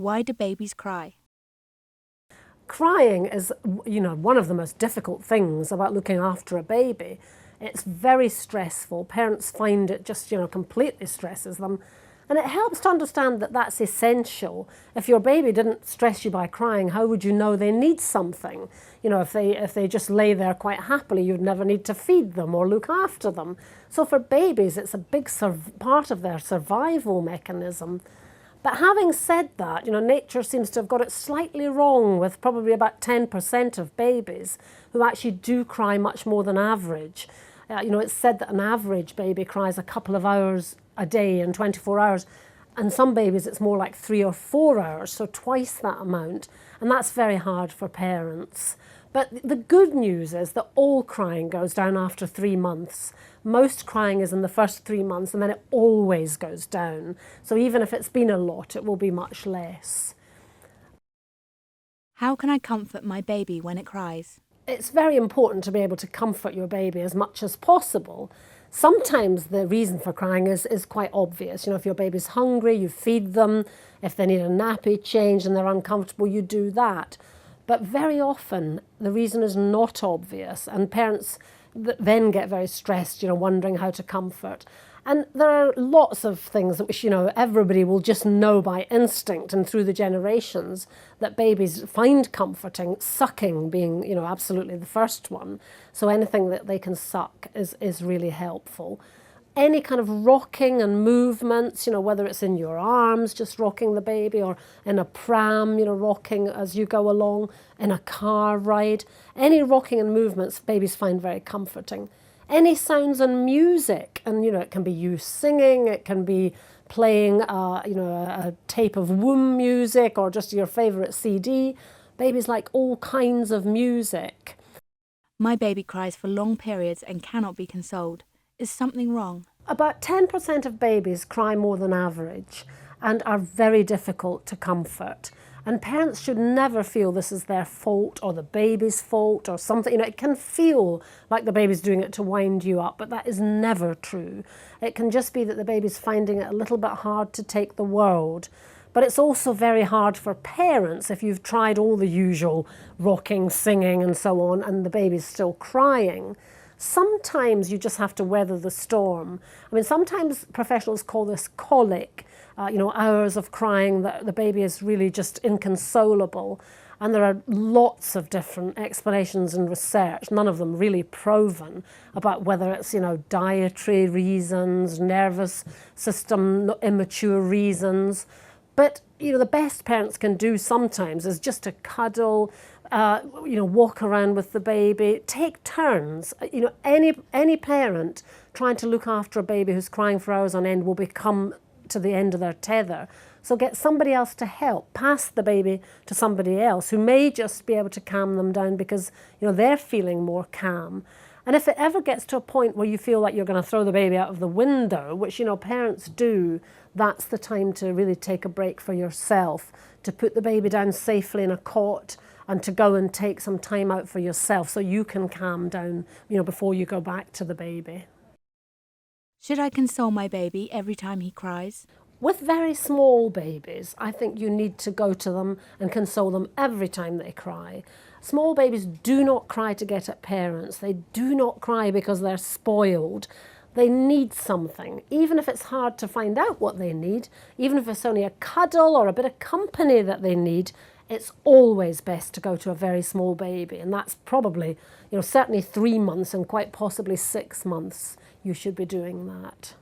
Why do babies cry? Crying is, one of the most difficult things about looking after a baby. It's very stressful. Parents find it just, completely stresses them. And it helps to understand that that's essential. If your baby didn't stress you by crying, how would you know they need something? If they just lay there quite happily, you'd never need to feed them or look after them. So for babies, it's a big part of their survival mechanism. But having said that, nature seems to have got it slightly wrong with probably about 10% of babies who actually do cry much more than average. It's said that an average baby cries a couple of hours a day in 24 hours. And some babies, it's more like 3 or 4 hours, so twice that amount. And that's very hard for parents. But the good news is that all crying goes down after 3 months. Most crying is in the first 3 months, and then it always goes down. So even if it's been a lot, it will be much less. How can I comfort my baby when it cries? It's very important to be able to comfort your baby as much as possible. Sometimes the reason for crying is quite obvious. If your baby's hungry, you feed them. If they need a nappy change and they're uncomfortable, you do that. But very often the reason is not obvious, and parents then get very stressed, wondering how to comfort. And there are lots of things which, everybody will just know by instinct and through the generations that babies find comforting, sucking being, absolutely the first one. So anything that they can suck is really helpful. Any kind of rocking and movements, whether it's in your arms, just rocking the baby, or in a pram, rocking as you go along, in a car ride. Any rocking and movements babies find very comforting. Any sounds and music, and it can be you singing, it can be playing a tape of womb music or just your favourite CD. Babies like all kinds of music. My baby cries for long periods and cannot be consoled. Is something wrong? About 10% of babies cry more than average and are very difficult to comfort. And parents should never feel this is their fault or the baby's fault or something. It can feel like the baby's doing it to wind you up, but that is never true. It can just be that the baby's finding it a little bit hard to take the world. But it's also very hard for parents if you've tried all the usual rocking, singing and so on, and the baby's still crying. Sometimes you just have to weather the storm. Sometimes professionals call this colic, hours of crying that the baby is really just inconsolable. And there are lots of different explanations and research, none of them really proven, about whether it's, dietary reasons, nervous system immature reasons. But, the best parents can do sometimes is just to cuddle, walk around with the baby, take turns. Any parent trying to look after a baby who's crying for hours on end will become to the end of their tether. So get somebody else to help, pass the baby to somebody else who may just be able to calm them down because, they're feeling more calm. And if it ever gets to a point where you feel like you're going to throw the baby out of the window, which, parents do, that's the time to really take a break for yourself, to put the baby down safely in a cot and to go and take some time out for yourself so you can calm down, before you go back to the baby. Should I console my baby every time he cries? With very small babies, I think you need to go to them and console them every time they cry. Small babies do not cry to get at parents. They do not cry because they're spoiled. They need something, even if it's hard to find out what they need, even if it's only a cuddle or a bit of company that they need. It's always best to go to a very small baby, and that's probably, certainly 3 months and quite possibly 6 months you should be doing that.